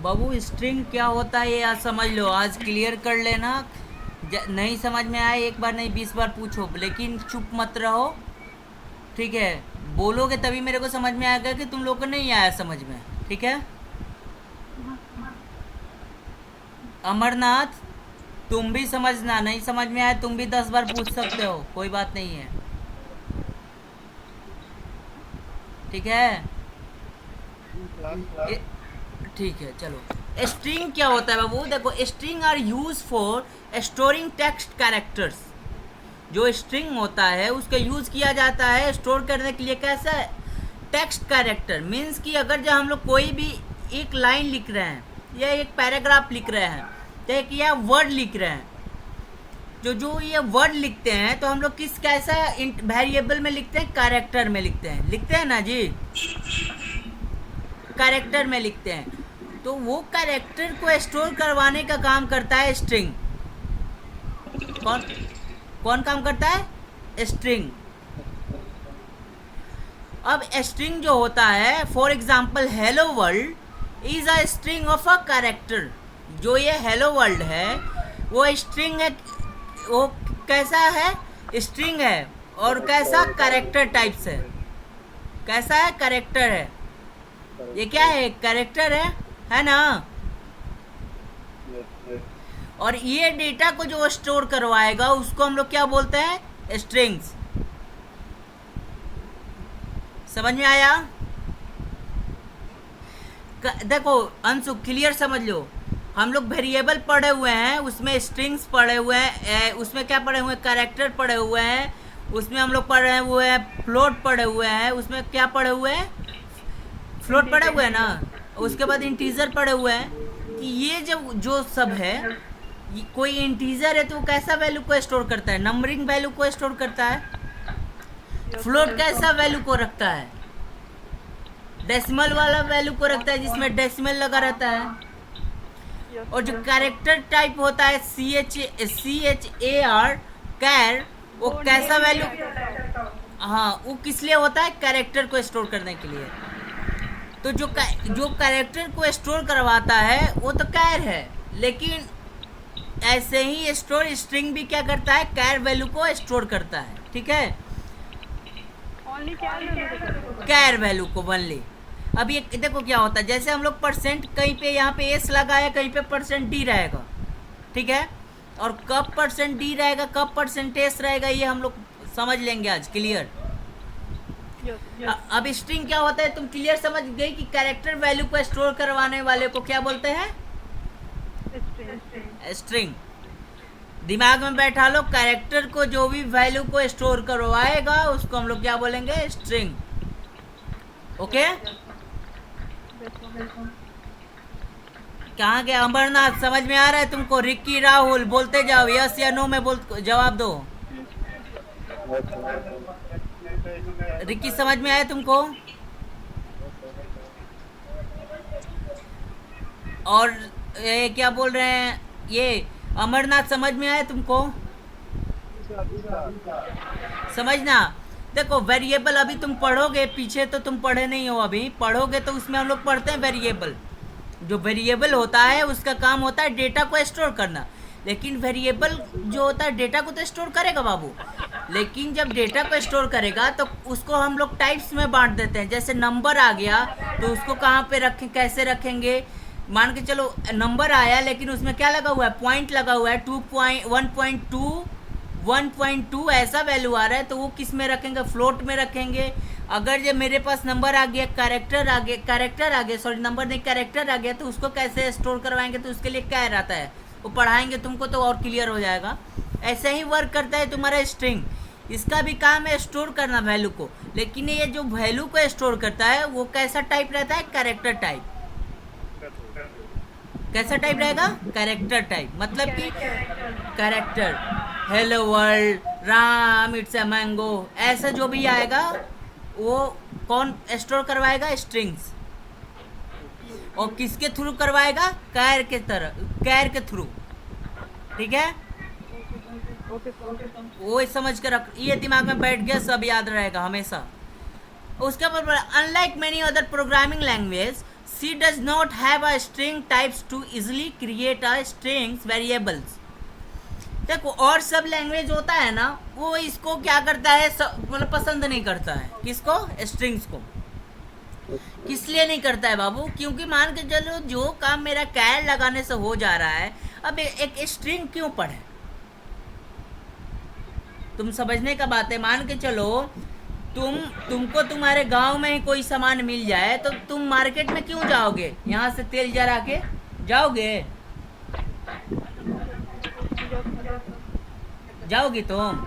बाबू string क्या होता है ये आज समझ लो, आज क्लियर कर लेना। नहीं समझ में आए एक बार नहीं 20 बार पूछो, लेकिन चुप मत रहो, ठीक है? बोलोगे तभी मेरे को समझ में आएगा कि तुम लोग को नहीं आया समझ में, ठीक है? अमरनाथ, तुम भी समझना, नहीं समझ में आए तुम भी 10 बार पूछ सकते हो, कोई बात नहीं है, ठीक है? ए- ठीक है चलो। स्ट्रिंग क्या होता है बाबू? देखो, string are use for storing text characters. जो स्ट्रिंग होता है उसका यूज किया जाता है स्टोर करने के लिए। कैसा? टेक्स्ट कैरेक्टर मीन्स कि अगर जो हम लोग कोई भी एक लाइन लिख रहे हैं या एक पैराग्राफ लिख रहे हैं, तो एक या वर्ड लिख रहे हैं, जो ये वर्ड लिखते हैं तो हम लोग किस कैसा वेरिएबल में लिखते हैं? कैरेक्टर में लिखते हैं ना जी, कैरेक्टर में लिखते हैं। तो वो कैरेक्टर को स्टोर करवाने का काम करता है स्ट्रिंग। कौन कौन काम करता है? स्ट्रिंग। अब स्ट्रिंग जो होता है, for example hello world is a string of a character. जो ये हेलो वर्ल्ड है वो स्ट्रिंग है। वो कैसा है? स्ट्रिंग है। और कैसा? कैरेक्टर टाइप से। कैसा है? कैरेक्टर है। ये क्या है? कैरेक्टर है ना? और ये डेटा को जो स्टोर करवाएगा उसको हम लोग क्या बोलते हैं? स्ट्रिंग्स। समझ में आया? देखो अंशु, क्लियर समझ लो। हम लोग वेरिएबल पढ़े हुए हैं, उसमें स्ट्रिंग्स पढ़े हुए हैं, उसमें क्या पढ़े हुए हैं? कैरेक्टर पढ़े हुए हैं, उसमें हम लोग पढ़े हुए हैं फ्लोट पढ़े हुए हैं, उसमें क्या पढ़े हुए हैं? फ्लोट पढ़े हुए हैं ना। उसके बाद इंटीजर पढ़े हुए हैं। कि ये जब जो सब है, कोई इंटीजर है तो वो कैसा वैल्यू को स्टोर करता है? नंबरिंग वैल्यू को स्टोर करता है। फ्लोट कैसा वैल्यू को रखता है? डेसिमल वाला वैल्यू को रखता है, जिसमें डेसिमल लगा रहता है। और जो कैरेक्टर टाइप होता है CHAR, कैर, वो कैसा वैल्यू? हाँ, वो किस लिए होता है? कैरेक्टर को स्टोर करने के लिए। तो जो कैरेक्टर को स्टोर करवाता है वो तो कैर है, लेकिन ऐसे ही स्ट्रिंग भी क्या करता है? कैर वैल्यू को स्टोर करता है, ठीक है? कैर वैल्यू को ओनली। अब ये देखो क्या होता है, जैसे हम लोग परसेंट, कहीं पे यहाँ पे एस लगाया, कहीं पे परसेंट डी रहेगा, ठीक है? और कब परसेंट डी रहेगा, कब परसेंट एस रहेगा, ये हम लोग समझ लेंगे आज, क्लियर? अब स्ट्रिंग क्या होता है तुम क्लियर समझ गई कि कैरेक्टर वैल्यू को स्टोर करवाने वाले को क्या बोलते हैं? स्ट्रिंग। दिमाग में बैठा लो, कैरेक्टर को जो भी वैल्यू को स्टोर करवाएगा उसको हम लोग क्या बोलेंगे? स्ट्रिंग। ओके? कहाँ गया अमरनाथ? समझ में आ रहा है तुमको? रिक्की, राहुल बोलते जाओ, यस या नो में बोल, जवाब दो। रिक्की समझ में आया तुमको? और ये क्या बोल रहे हैं ये अमरनाथ, समझ में आया तुमको? समझना। देखो वेरिएबल अभी तुम पढ़ोगे, पीछे तो तुम पढ़े नहीं हो, अभी पढ़ोगे तो उसमें हम लोग पढ़ते हैं वेरिएबल। जो वेरिएबल होता है उसका काम होता है डेटा को स्टोर करना। लेकिन वेरिएबल जो होता है डेटा को तो स्टोर करेगा बाबू, लेकिन जब डेटा को स्टोर करेगा तो उसको हम लोग टाइप्स में बांट देते हैं। जैसे नंबर आ गया तो उसको कहाँ पे रखें, कैसे रखेंगे? मान के चलो नंबर आया, लेकिन उसमें क्या लगा हुआ है? पॉइंट लगा हुआ है। 1.2 ऐसा वैल्यू आ रहा है, तो वो किस में रखेंगे? फ्लोट में रखेंगे। अगर जब मेरे पास नंबर आ गया, कैरेक्टर आ गया, सॉरी नंबर नहीं कैरेक्टर आ गया, तो उसको कैसे स्टोर करवाएंगे? तो उसके लिए कैर आता है, वो पढ़ाएंगे तुमको तो और क्लियर हो जाएगा। ऐसे ही वर्क करता है तुम्हारा स्ट्रिंग। इसका भी काम है स्टोर करना वैल्यू को, लेकिन ये जो वैल्यू को स्टोर करता है वो कैसा टाइप रहता है? Character type. कैसा टाइप रहेगा? Character type. मतलब कि character, hello world, Ram, it's a mango, ऐसा जो भी आएगा वो कौन स्टोर करवाएगा? स्ट्रिंग्स। और किसके थ्रू करवाएगा? कैर के तरह, कैर के थ्रू, ठीक है? वो समझ कर रख, ये दिमाग में बैठ गया, सब याद रहेगा हमेशा। उसके बाद unlike many other programming language, C does not have a string types to easily create a strings variables. देखो और सब लैंग्वेज होता है ना, वो इसको क्या करता है, मतलब पसंद नहीं करता है। किसको? स्ट्रिंग्स को। किस लिए नहीं करता है बाबू? क्योंकि मान के चलो जो काम मेरा कैर लगाने से हो जा रहा है, अब एक स्ट्रिंग क्यों पढ़े? तुम समझने का बात है। मान के चलो तुमको तुम्हारे गांव में ही कोई सामान मिल जाए तो तुम मार्केट में क्यों जाओगे? यहाँ से तेल जरा के जाओगे? जाओगी तुम?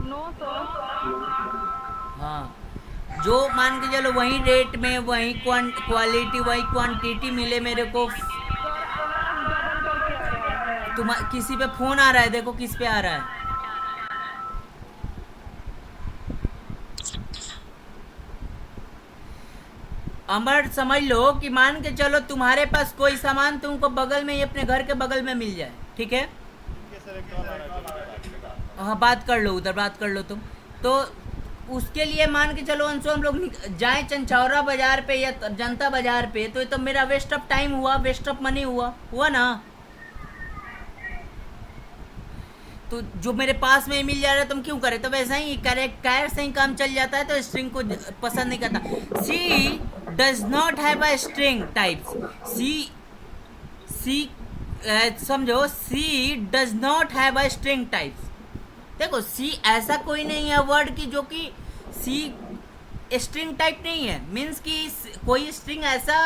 No sir. हाँ, जो मान के चलो वही रेट में, वही क्वालिटी, वही क्वांटिटी मिले मेरे को। तुम किसी पे फोन आ रहा है, देखो किस पे आ रहा है। अमर समझ लो कि मान के चलो तुम्हारे पास कोई सामान तुमको बगल में ही, अपने घर के बगल में मिल जाए, ठीक है? हाँ, बात कर लो, उधर बात कर लो तुम। तो उसके लिए मान के चलो अंशु हम लोग जाए चंचौरा बाजार पे या जनता बाजार पे, तो ये तो मेरा वेस्ट ऑफ टाइम हुआ, वेस्ट ऑफ मनी हुआ ना। तो जो मेरे पास में ही मिल जा रहा है तुम क्यों करे? तो वैसा ही कैर से ही काम चल जाता है, तो स्ट्रिंग को पसंद नहीं करता। C does not have a string types. C समझो, C does not have a string types. देखो सी ऐसा कोई नहीं है वर्ड की जो कि सी स्ट्रिंग टाइप नहीं है। मीन्स कि कोई स्ट्रिंग ऐसा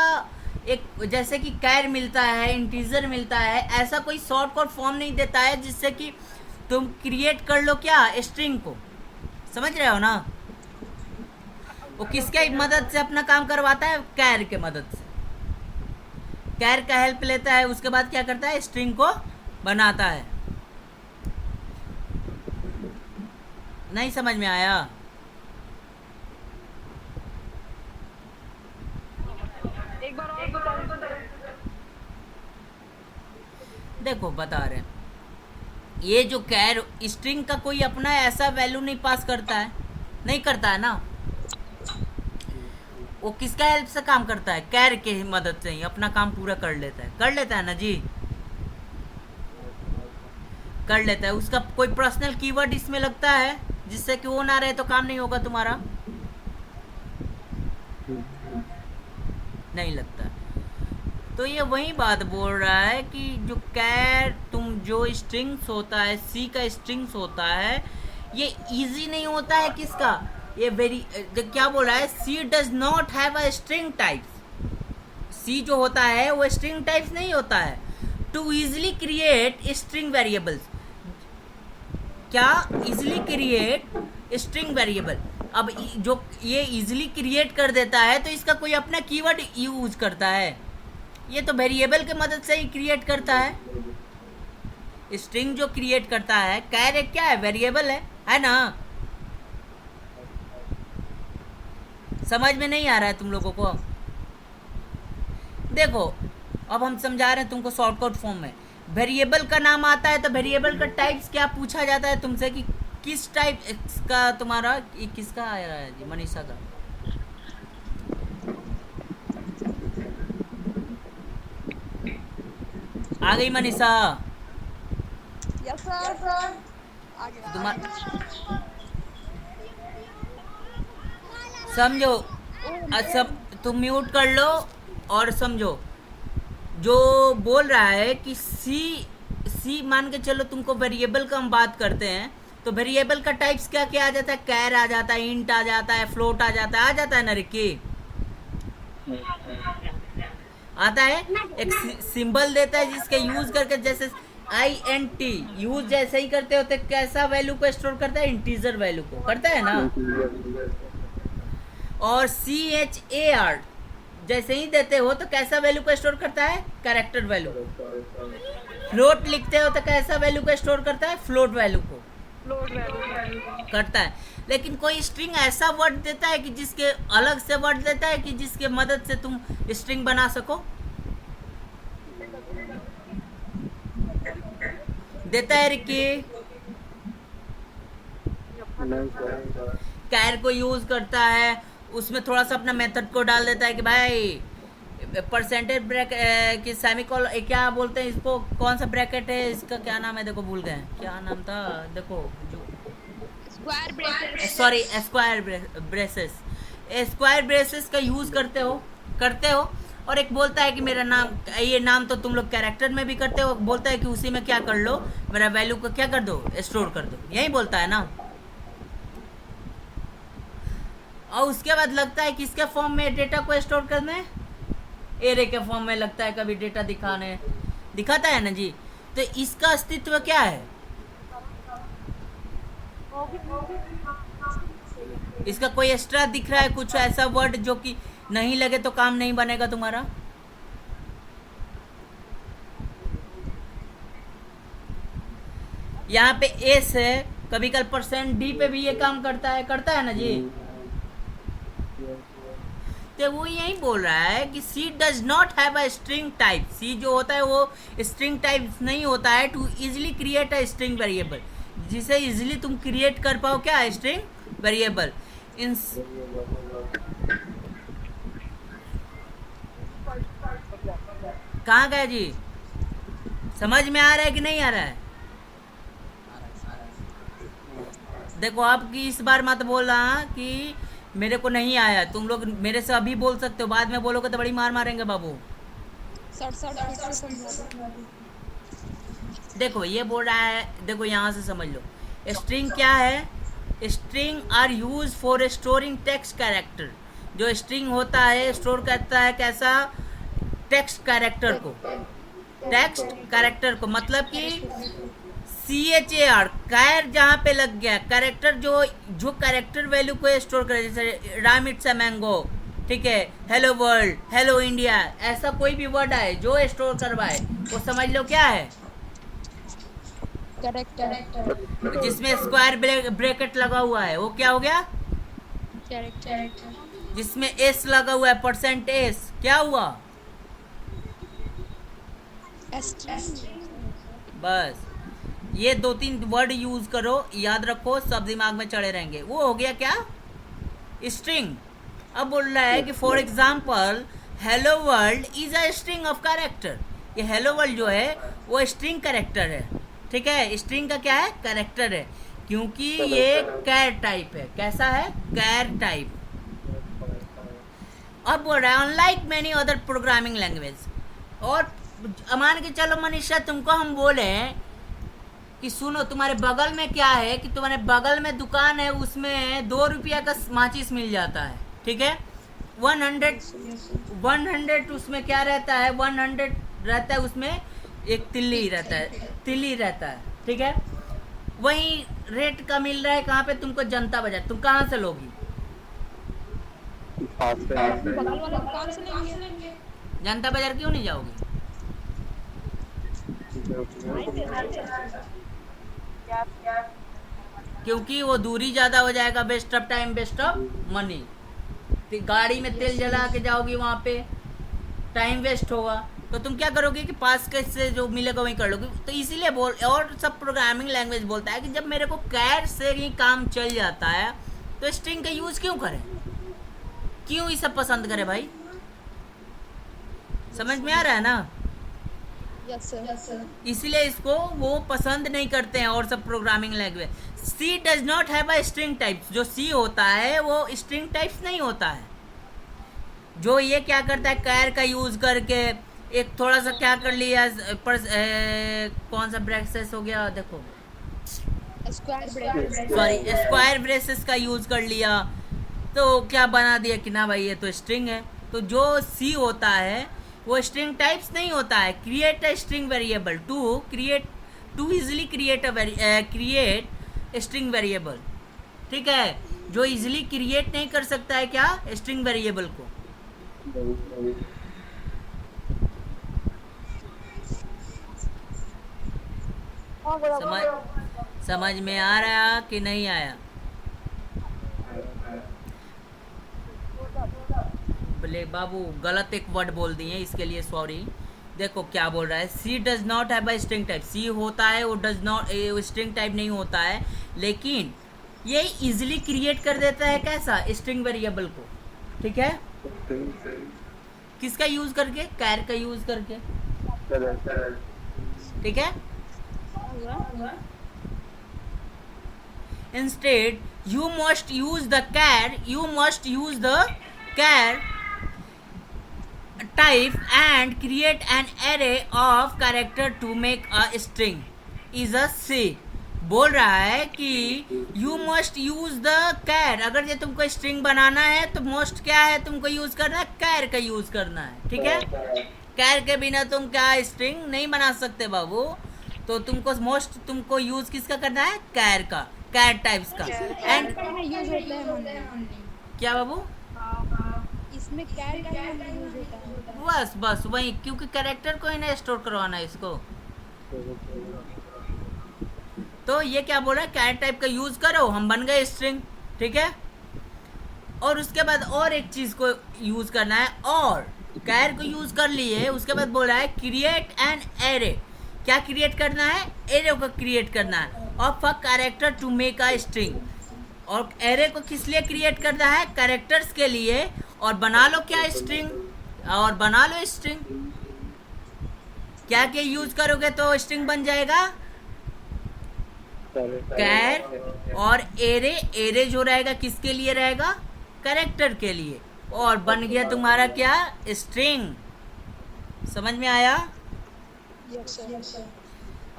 एक जैसे कि कैर मिलता है, इंटीजर मिलता है, ऐसा कोई शॉर्ट कोड फॉर्म नहीं देता है जिससे कि तुम क्रिएट कर लो क्या स्ट्रिंग को। समझ रहे हो ना? वो किसके मदद से अपना काम करवाता है? कैर के मदद से। कैर का हेल्प लेता है, उसके बाद क्या करता है? स्ट्रिंग को बनाता है। नहीं समझ में आया? एक बार और बता। देखो बता रहे हैं, ये जो कैर स्ट्रिंग का कोई अपना ऐसा वैल्यू नहीं पास करता है, नहीं करता है ना। वो किसका हेल्प से काम करता है? कैर के ही मदद से ही अपना काम पूरा कर लेता है ना जी, कर लेता है। उसका कोई पर्सनल कीवर्ड इसमें लगता है जिससे कि वो ना रहे तो काम नहीं होगा तुम्हारा, नहीं लगता। तो ये वही बात बोल रहा है कि जो कैर तुम जो स्ट्रिंग्स होता है, सी का स्ट्रिंग्स होता है, ये इजी नहीं होता है। किसका? ये क्या बोल रहा है? C does not have a string types. C जो होता है वो स्ट्रिंग टाइप्स नहीं होता है। To easily create string variables. क्या? Easily create string variable. अब जो ये इजिली क्रिएट कर देता है तो इसका कोई अपना कीवर्ड यूज करता है। ये तो वेरिएबल के मदद से ही क्रिएट करता है। स्ट्रिंग जो क्रिएट करता है, कैर एक क्या है? वेरिएबल है ना? समझ में नहीं आ रहा है तुम लोगों को? देखो अब हम समझा रहे हैं तुमको शॉर्टकट फॉर्म में। वेरिएबल का नाम आता है तो वेरिएबल का टाइप्स क्या पूछा जाता है तुमसे कि किस टाइप का तुम्हारा, किसका आ रहा है जी? मनीषा का। आ गई मनीषा? Yes sir. समझो, सब तुम म्यूट कर लो और समझो। जो बोल रहा है कि सी मान के चलो तुमको वेरिएबल का हम बात करते हैं, तो वेरिएबल का टाइप्स क्या क्या आ जाता है? कैर आ जाता है, इंट आ जाता है, फ्लोट आ जाता है ना रिक्की? आता है। एक सिंबल देता है जिसके यूज करके, जैसे INT यूज जैसे ही करते होते, कैसा वैल्यू को स्टोर करता है? इंटीजर वैल्यू को करता है ना। और CHAR जैसे ही देते हो तो कैसा वैल्यू को स्टोर करता है? Character value. फ्लोट लिखते हो तो कैसा वैल्यू को स्टोर करता है? फ्लोट वैल्यू को करता है। लेकिन कोई स्ट्रिंग ऐसा वर्ड देता है कि जिसके अलग से वर्ड देता है कि जिसके मदद से तुम स्ट्रिंग बना सको? देता है रिक्की? कैर को यूज करता है, उसमें थोड़ा सा अपना मेथड को डाल देता है कि भाई परसेंटेज ब्रैक कि सेमीकोल क्या बोलते हैं इसको, कौन सा ब्रैकेट है इसका, क्या नाम है, देखो भूल गए, क्या नाम था, देखो जो square braces. Sorry square braces, square braces का यूज़ करते हो। और एक बोलता है कि मेरा नाम, ये नाम तो तुम लोग कैरेक्टर में भी करते हो, बोलता है कि उसी में क्या कर लो, मेरा वैल्यू को क्या कर दो, स्टोर कर दो, यही बोलता है ना। और उसके बाद लगता है किसके फॉर्म में डेटा को स्टोर करने, एरे के फॉर्म में लगता है कभी डेटा दिखाता है ना जी। तो इसका अस्तित्व क्या है, इसका कोई एक्स्ट्रा दिख रहा है कुछ ऐसा वर्ड जो कि नहीं लगे तो काम नहीं बनेगा तुम्हारा। यहाँ पे एस है, कभी कल परसेंट डी पे भी ये काम करता है ना जी। तो वो यही बोल रहा है कि C does not have a string type, C जो होता है वो स्ट्रिंग टाइप नहीं होता है, to easily create a string variable, जिसे इजिली तुम क्रिएट कर पाओ क्या, स्ट्रिंग वेरिएबल। इन कहाँ गए जी, समझ में आ रहा है कि नहीं आ रहा है? देखो आपकी इस बार मत बोलना कि मेरे को नहीं आया, तुम लोग मेरे से अभी बोल सकते हो, बाद में बोलोगे तो बड़ी मार मारेंगे बाबू। सर फिर से समझा दो। देखो ये बोल रहा है, देखो यहाँ से समझ लो, स्ट्रिंग क्या है, string are use for storing text character. जो स्ट्रिंग होता है स्टोर करता है कैसा, टेक्स्ट कैरेक्टर को, टेक्स्ट कैरेक्टर को, मतलब कि CHAR कैर जहाँ पे लग गया, कैरेक्टर जो कैरेक्टर वैल्यू को स्टोर करे, जैसे राम इट्स अ मैंगो, ठीक है, हेलो वर्ल्ड, हेलो इंडिया, ऐसा कोई भी वर्ड आए जो स्टोर करवाए वो समझ लो क्या है, कैरेक्टर। जिसमें स्क्वायर ब्रैकेट लगा हुआ है वो क्या हो गया, कैरेक्टर। जिसमें एस लगा हुआ है, परसेंट एस, क्या हुआ, बस ये 2-3 वर्ड यूज करो, याद रखो, सब दिमाग में चढ़े रहेंगे, वो हो गया क्या, स्ट्रिंग। अब बोल रहा है कि for example hello world is a string of character, ये हेलो वर्ल्ड जो है वो स्ट्रिंग कैरेक्टर है, ठीक है, स्ट्रिंग का क्या है, कैरेक्टर है, क्योंकि ये कैर टाइप है, कैसा है, कैर टाइप। अब बोल रहा है unlike many other programming language, और मान के चलो मनीषा तुमको हम बोले कि सुनो तुम्हारे बगल में क्या है, कि तुम्हारे बगल में दुकान है, उसमें 2 रुपया का माचिस मिल जाता है, ठीक है, 100 उसमें क्या रहता है, 100 रहता है, उसमें एक तिल्ली रहता है, ठीक है, वही रेट का मिल रहा है कहाँ पे, तुमको जनता बाजार, तुम कहाँ से लोगी, बगल वाले दुकान से लेंगे। जनता बाजार क्यों नहीं जाओगी, क्योंकि वो दूरी ज़्यादा हो जाएगा, waste of time waste of money, गाड़ी में तेल जला के जाओगी वहाँ पे, टाइम वेस्ट होगा, तो तुम क्या करोगे कि पास के से जो मिलेगा वही कर लोगे। तो इसीलिए बोल, और सब प्रोग्रामिंग लैंग्वेज बोलता है कि जब मेरे को कैर से ही काम चल जाता है तो स्ट्रिंग का यूज़ क्यों करें, क्यों ये सब पसंद करें भाई, समझ में आ रहा है ना। Yes sir. इसलिए इसको वो पसंद नहीं करते हैं, और सब programming language. C does not have a string types, जो सी होता है वो स्ट्रिंग टाइप्स नहीं होता है, जो ये क्या करता है, कैर का यूज करके एक थोड़ा सा क्या कर लिया, कौन सा ब्रेसेस हो गया, देखो स्क्वायर ब्रेसेस का यूज कर लिया, तो क्या बना दिया कि ना भाई ये तो स्ट्रिंग है। तो जो सी होता है वो स्ट्रिंग टाइप्स नहीं होता है, create a string variable to easily create string variable, ठीक है, जो इजिली क्रिएट नहीं कर सकता है क्या, स्ट्रिंग वेरिएबल को। समझ में आ रहा कि नहीं आया, बोले बाबू गलत एक वर्ड बोल दिए, इसके लिए सॉरी। देखो क्या बोल रहा है, C does not have a string type, C होता है वो डज नॉट स्ट्रिंग टाइप नहीं होता है, लेकिन ये इजिली क्रिएट कर देता है कैसा, स्ट्रिंग वेरिएबल को, ठीक है, किसका यूज करके, कैर का यूज करके, ठीक है। क्या हुआ? Instead, you must use the char type and create an array of character to make a string is a C। बोल रहा है कि you must use the char, अगर ये तुमको स्ट्रिंग बनाना है तो मोस्ट क्या है तुमको यूज करना है, कैर का यूज करना है, ठीक है। कैर के बिना तुम क्या स्ट्रिंग नहीं बना सकते बाबू, तो तुमको मोस्ट तुमको यूज किसका करना है, कैर का, कैर टाइप्स का। एंड यूज होता है हमने, क्या बाबू, इसमें कैर का यूज होता है। बस बस वही, क्योंकि कैरेक्टर को ही ना स्टोर करवाना है इसको, तो ये क्या बोल रहा है, कैर टाइप का यूज करो, हम बन गए स्ट्रिंग, ठीक है। और उसके बाद और एक चीज को यूज करना है, और कैर को यूज कर लिए, उसके बाद बोल रहा है क्रिएट एन एरे, क्या क्रिएट करना है, एरे को क्रिएट करना है, of a character to make a string. और एरे को किस लिए क्रिएट करना है, कैरेक्टर्स के लिए, और बना लो क्या स्ट्रिंग, और बना लो स्ट्रिंग, क्या क्या यूज करोगे तो स्ट्रिंग बन जाएगा, कैर और एरे, एरे जो रहेगा किसके लिए रहेगा, कैरेक्टर के लिए, और बन गया तुम्हारा क्या, स्ट्रिंग। समझ में आया? Yes sir.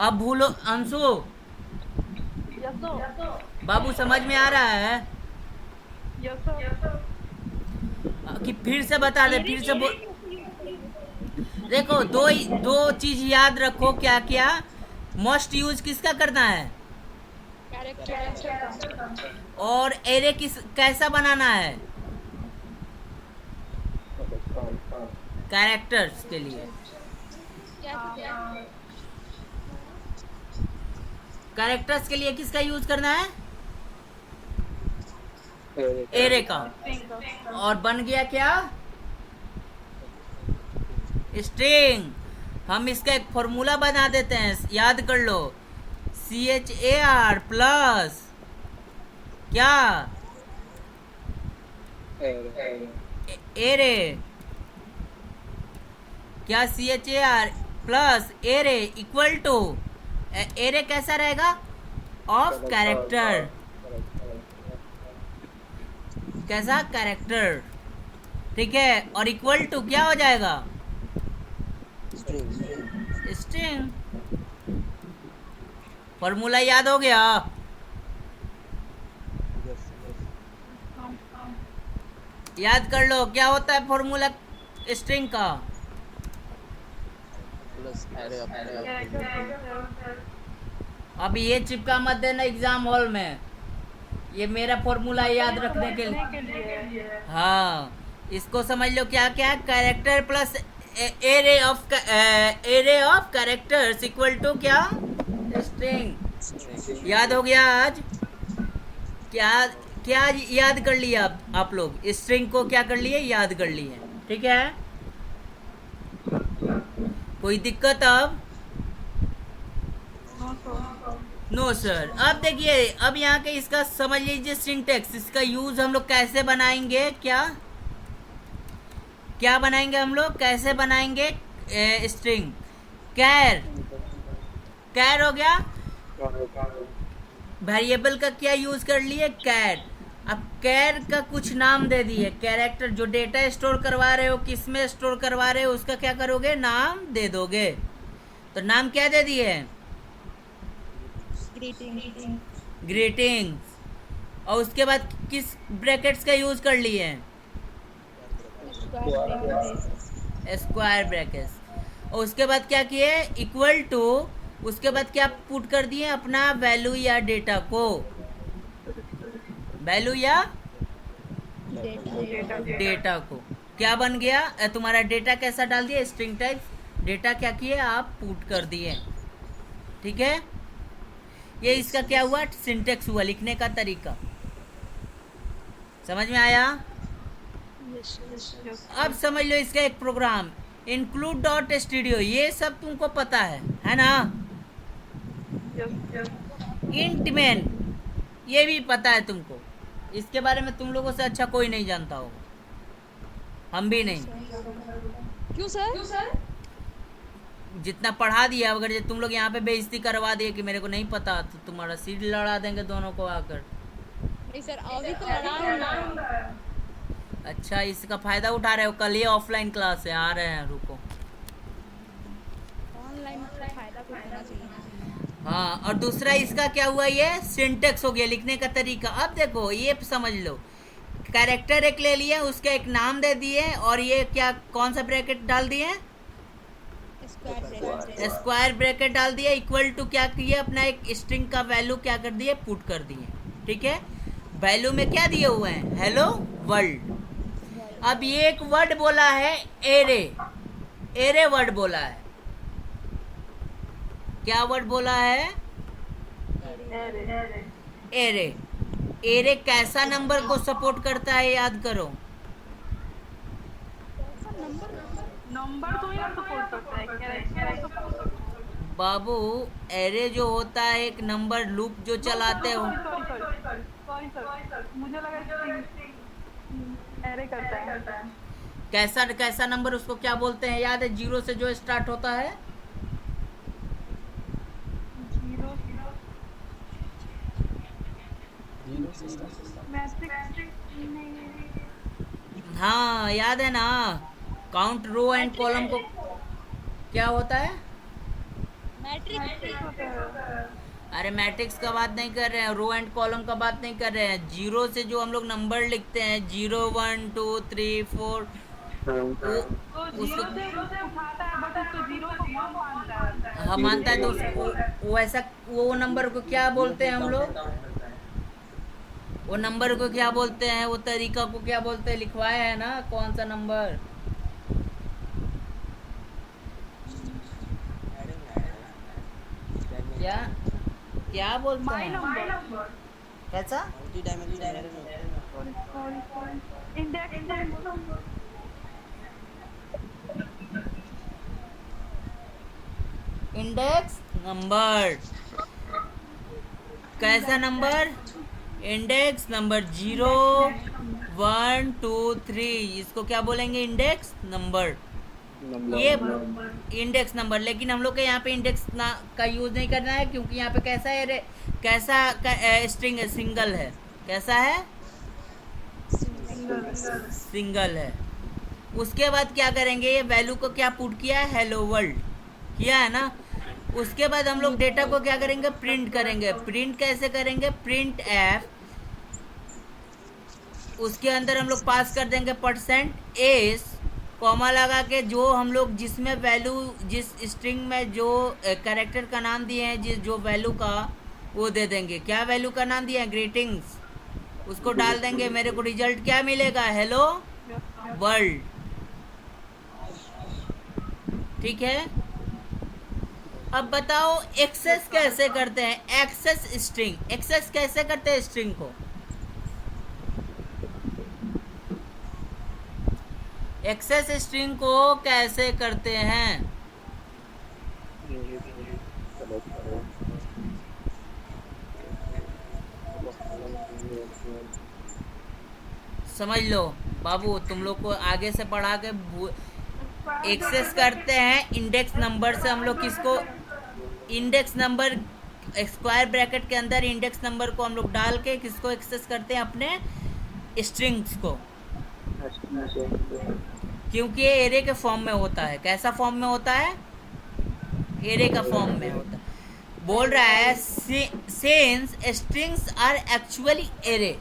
अब भूलो अंशु, बाबू समझ में आ रहा है कि फिर से बता दे, फिर से बोल। देखो दो चीज याद रखो, क्या क्या, मोस्ट यूज किसका करना है, कैरेक्टर और एरे किस कैसा बनाना है, कैरेक्टर्स के लिए, कैरेक्टर्स के लिए किसका यूज करना है, एरे का, और बन गया क्या, स्ट्रिंग। हम इसका एक फॉर्मूला बना देते हैं, याद कर लो, CHAR प्लस क्या, एरे, क्या CHAR plus array equal to, array कैसा रहेगा, ऑफ कैरेक्टर, कैसा, कैरेक्टर, ठीक है, और इक्वल टू क्या हो जाएगा, स्ट्रिंग। फॉर्मूला याद हो गया, याद कर लो क्या होता है फॉर्मूला स्ट्रिंग का, अब ये चिपका मत देना एग्जाम हॉल में, ये मेरा फॉर्मूला याद रखने के लिए, हाँ इसको समझ लो, क्या क्या, character plus array of characters equal to क्या, स्ट्रिंग। याद हो गया आज, क्या क्या याद कर लिया आप लोग, स्ट्रिंग को क्या कर लिए, याद कर लिए, ठीक है। कोई दिक्कत अब, नो सर। अब देखिए, अब यहाँ के इसका समझ लीजिए सिंटेक्स, इसका यूज हम लोग कैसे बनाएंगे, क्या क्या बनाएंगे हम लोग, कैसे बनाएंगे स्ट्रिंग, कैर, कैर हो गया, वेरिएबल का क्या यूज कर लिए, कैर। अब कैर का कुछ नाम दे दिए, कैरेक्टर जो डेटा स्टोर करवा रहे हो, किस में स्टोर करवा रहे हो, उसका क्या करोगे, नाम दे दोगे। तो नाम क्या दे दिए, ग्रीटिंग्स, और उसके बाद किस ब्रैकेट्स का यूज कर लिए, स्क्वायर ब्रैकेट्स, और उसके बाद क्या किए, इक्वल टू, उसके बाद क्या पुट कर दिए, अपना वैल्यू या डेटा को, वैल्यू या डेटा को, क्या बन गया तुम्हारा डेटा, कैसा डाल दिया, स्ट्रिंग टाइप डेटा, क्या किए आप, पुट कर दिए, ठीक है। ये इसका क्या हुआ, सिंटेक्स हुआ, लिखने का तरीका, समझ में आया। अब समझ लो इसका एक प्रोग्राम, इंक्लूड डॉट स्टूडियो, ये सब तुमको पता है ना, इंट मेन ये भी पता है तुमको, इसके बारे में तुम लोगों से अच्छा कोई नहीं जानता होगा, हम भी नहीं। क्यों सर? जितना पढ़ा दिया, अगर ये तुम लोग यहाँ पे बेइज्जती करवा दिए कि मेरे को नहीं पता, तो तुम्हारा सीट लड़ा देंगे दोनों को आकर। नहीं सर, अभी तो लड़ाऊंगा। अच्छा, इसका फायदा उठा रहे हो? कल ये ऑफलाइन क्लास है, आ रहे हैं, रुको। ऑनलाइन का फायदा भी उठाना चाहिए। हाँ, और दूसरा इसका क्या हुआ, ये सिंटेक्स हो गया, लिखने का तरीका। अब देखो, ये समझ लो, कैरेक्टर एक ले लिया, उसका एक नाम दे दिए, और ये क्या, कौन सा ब्रैकेट डाल दिए? स्क्वायर ब्रैकेट डाल दिया, इक्वल टू क्या किया, अपना एक स्ट्रिंग का वैल्यू क्या कर दिए, पुट कर दिए। ठीक है, वैल्यू में क्या दिए हुए हैं, हेलो वर्ल्ड। अब ये एक वर्ड बोला है, एरे। एरे वर्ड बोला है। क्या वर्ड बोला है? एरे। एरे कैसा नंबर को सपोर्ट करता है, याद करो। नंबर तो ही ना सपोर्ट करता है, कैरेक्टर। बाबू, एरे जो होता है एक नंबर लूप जो चलाते हो। सॉरी सर, मुझे लगा एरे करता है। कैसा कैसा नंबर, उसको क्या बोलते हैं, याद है? जीरो से जो स्टार्ट होता है। हाँ, याद है ना? काउंट रो एंड कॉलम को क्या होता है? मैट्रिक्स। अरे मैट्रिक्स का बात नहीं कर रहे हैं, रो एंड कॉलम का बात नहीं कर रहे हैं। जीरो से जो हम लोग नंबर लिखते हैं, 0 1 2 3 4, हाँ मानता है, तो वो ऐसा, वो नंबर को क्या बोलते हैं हम लोग? वो नंबर को क्या बोलते हैं, वो तरीका को क्या बोलते हैं? लिखवाए है ना, कौन सा नंबर? क्या क्या बोलते हैं? कैसा? Index number. कैसा नंबर? इंडेक्स नंबर 0 1 2 3, इसको क्या बोलेंगे? Index number. ये इंडेक्स नंबर। लेकिन हम लोग के यहाँ पे इंडेक्स का यूज नहीं करना है, क्योंकि यहाँ पे कैसा है, कैसा स्ट्रिंग है, सिंगल है। कैसा है? सिंगल है। उसके बाद क्या करेंगे, ये वैल्यू को क्या पुट किया है, हेलो वर्ल्ड किया है ना। उसके बाद हम लोग डेटा को क्या करेंगे, प्रिंट करेंगे। प्रिंट कैसे करेंगे? प्रिंट एफ, उसके अंदर हम लोग पास कर देंगे %s, कॉमा लगा के, जो हम लोग जिसमें वैल्यू, जिस स्ट्रिंग में जो कैरेक्टर का नाम दिए हैं, जिस जो वैल्यू का, वो दे देंगे। क्या वैल्यू का नाम दिया है? ग्रीटिंग्स। उसको डाल देंगे, मेरे को रिजल्ट क्या मिलेगा, हेलो वर्ल्ड। ठीक है, अब बताओ एक्सेस कैसे करते हैं? एक्सेस स्ट्रिंग, एक्सेस कैसे करते हैं स्ट्रिंग को? एक्सेस स्ट्रिंग को कैसे करते हैं? समझ लो बाबू, तुम लोग को आगे से पढ़ा के एक्सेस करते हैं इंडेक्स नंबर से। हम लोग किसको? इंडेक्स नंबर, स्क्वायर ब्रैकेट के अंदर इंडेक्स नंबर को हम लोग डाल के किसको एक्सेस करते हैं? अपने स्ट्रिंग्स को। क्योंकि ये एरे के फॉर्म में होता है। कैसा फॉर्म में होता है? एरे का फॉर्म में होता है। बोल रहा है since strings are actually array,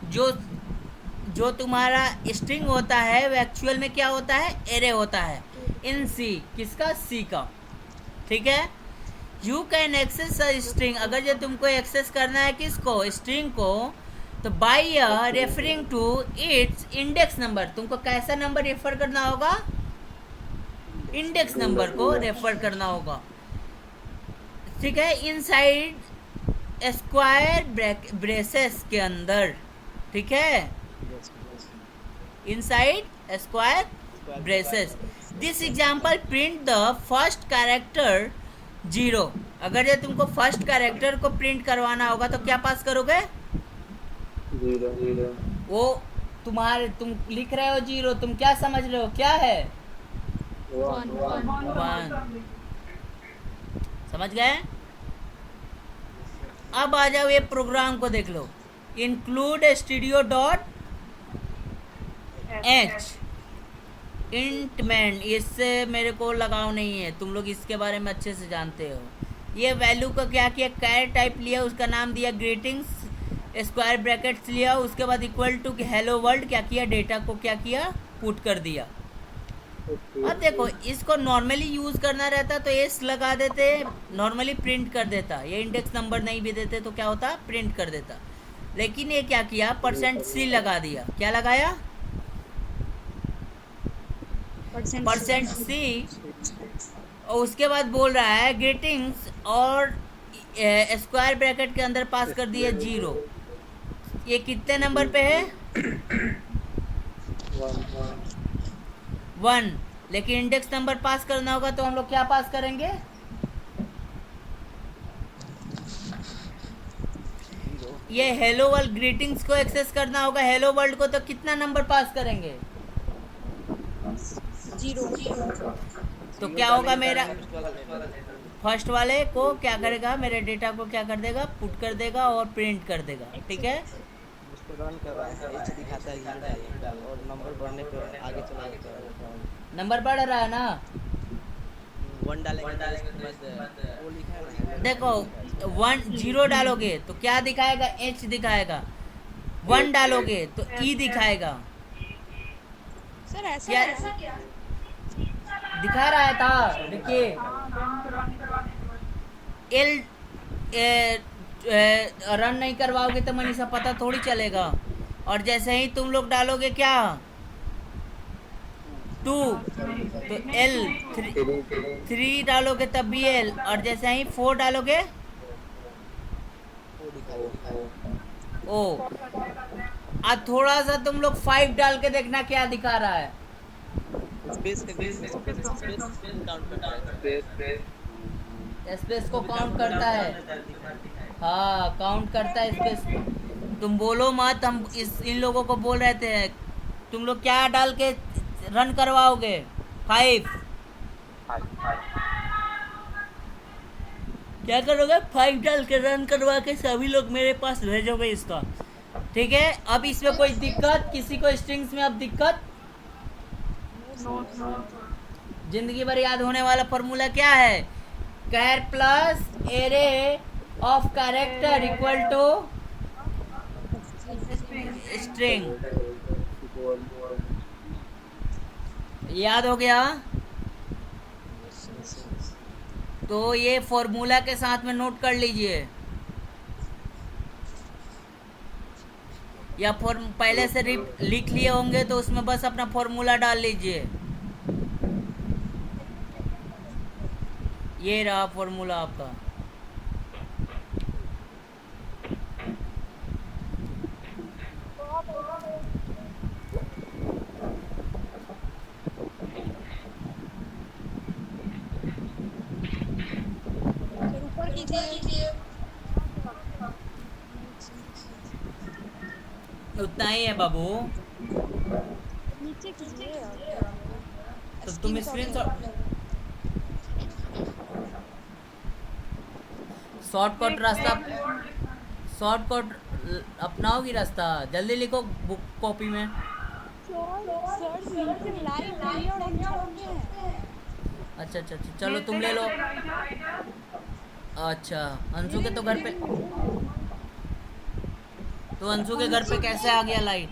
जो तुम्हारा स्ट्रिंग होता है वो एक्चुअल में क्या होता है? एरे होता है। इन सी, किसका? सी का। ठीक है, you can access a string, अगर जो तुमको एक्सेस करना है किसको? स्ट्रिंग को, तो by referring to its index number. तुमको कैसा नंबर रेफर करना होगा? इंडेक्स नंबर को रेफर करना होगा। ठीक है, इनसाइड स्क्वायर ब्रेसेस के अंदर। ठीक है, inside square braces. This example print the first character 0। अगर ये तुमको फर्स्ट कैरेक्टर को प्रिंट करवाना होगा तो क्या पास करोगे? 0। वो तुम लिख रहे हो 0, तुम क्या समझ रहे हो क्या है? 1। समझ गए? अब आ जाओ ये प्रोग्राम को देख लो। इंक्लूड स्टूडियो डॉट एच इंटमैन, इससे मेरे को लगाव नहीं है, तुम लोग इसके बारे में अच्छे से जानते हो। ये वैल्यू का क्या किया, कैर टाइप लिया, उसका नाम दिया ग्रीटिंग्स, स्क्वायर ब्रैकेट्स लिया, उसके बाद इक्वल टू हेलो वर्ल्ड क्या किया, डेटा को क्या किया, पुट कर दिया। अब देखो इसको नॉर्मली यूज़ करना रहता तो एस लगा देते, नॉर्मली प्रिंट कर देता, ये इंडेक्स नंबर नहीं भी देते तो क्या होता, प्रिंट कर देता। लेकिन ये क्या किया, %c लगा दिया। क्या लगाया, %c, और उसके बाद बोल रहा है ग्रीटिंग्स और स्क्वायर ब्रैकेट के अंदर पास कर दिया 0। ये कितने नंबर पे है, 1। लेकिन इंडेक्स नंबर पास करना होगा तो हम लोग क्या पास करेंगे, ये हेलो वर्ल्ड ग्रीटिंग्स को एक्सेस करना होगा, हेलो वर्ल्ड को, तो कितना नंबर पास करेंगे, 0। तो क्या होगा, मेरा फर्स्ट वाले को क्या करेगा, मेरे डेटा को क्या कर देगा, पुट कर देगा और प्रिंट कर देगा। ठीक है, उसको रन कर रहा है, एच दिखाता है 0 डालेगा और नंबर बढ़ने पे आगे चला जाता है, नंबर बढ़ रहा है ना, 1 डालेंगे उसके बाद वो लिखा है ना, देखो 0 डालोगे तो क्या दिखाएगा, एच दिखाएगा, 1 डालोगे तो ई दिखाएगा। सर ऐसा क्या क्या? दिखा रहा था, देखिए एल रन नहीं करवाओगे तो मनीषा पता थोड़ी चलेगा। और जैसे ही तुम लोग डालोगे क्या 2 तो एल, 3 डालोगे तब भी एल, और जैसे ही 4 डालोगे ओ। अब थोड़ा सा तुम लोग 5 डाल के देखना क्या दिखा रहा है, स्पेस काउंट करता है, स्पेस को काउंट करता है, हाँ काउंट करता है स्पेस। तुम बोलो मत, हम इन लोगों को बोल रहे थे, तुम लोग क्या डाल के रन करवाओगे, 5 क्या करोगे, 5 डाल के रन करवा के सभी लोग मेरे पास भेजोगे इसका। ठीक है, अब इसमें कोई दिक्कत, किसी को स्ट्रिंग्स में अब दिक्कत, जिंदगी भर याद होने वाला फॉर्मूला क्या है, char plus array of character equal to string. याद हो गया, तो ये फॉर्मूला के साथ में नोट कर लीजिए, या पहले से लिख लिए होंगे तो उसमें बस अपना फॉर्मूला डाल लीजिए। ये रहा फॉर्मूला आपका। ऊपर कीजिए, उतना ही है बाबू, नीचे कीजिए, तो तुम स्क्रीन शॉर्टकट रास्ता, शॉर्टकट अपनाओगी रास्ता, जल्दी लिखो बुक कॉपी में। अच्छा, चलो तुम ले लो। अच्छा, अंशु के तो घर पे, तो अंशु के घर पे कैसे आ गया लाइट?